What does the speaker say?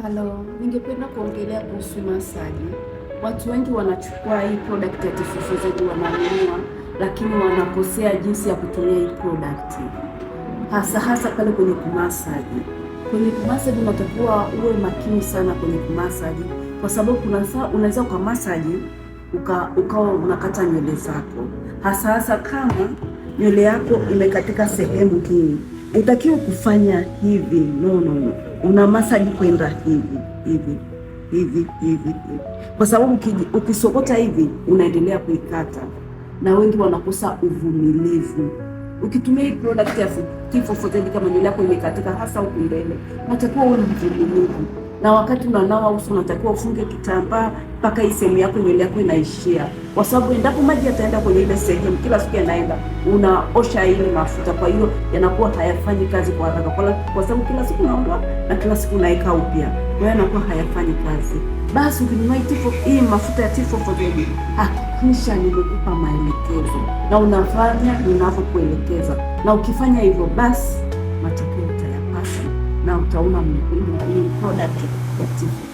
Halo, ningependa kuongelea kuhusu masaji. Watu wengi wanachukua hii product ya T4Z wananunua, lakini wanakosea jinsi ya kutumia hii product, hasa pale kwenye kumasaji. Kwenye kumasaji unatakiwa uwe makini sana kwenye kumasaji, kwa sababu unaweza ukamasaji ukawa unakata nywele zako, hasa kama nywele yako imekatika sehemu hii. Utakiwa kufanya hivi, no. Una masaji kwenda hivi, kwa sababu ukisokota hivi unaendelea kuikata, na wengi wanakosa uvumilivu. Ukitumia hii product ya T4Z kama nywele yako imekatika, hasa huku mbele, unatakiwa uwe mvumilivu, na wakati unanawa uso unatakiwa ufunge kitambaa mpaka hii sehemu yako nywele yako inaishia, kwa sababu endapo maji yataenda kwenye ile sehemu, kila siku yanaenda, unaosha ile mafuta, kwa hiyo yanakuwa hayafanyi kazi kwa haraka, kwa sababu kila siku unaondoa na kila siku unaweka upya, kwa hiyo yanakuwa hayafanyi kazi. Basi ukinunua hii mafuta ya T4Z, hakikisha nimekupa maelekezo na unafanya ninavyokuelekeza, na ukifanya hivyo, basi matokeo utayapata na utaona product ya T4Z.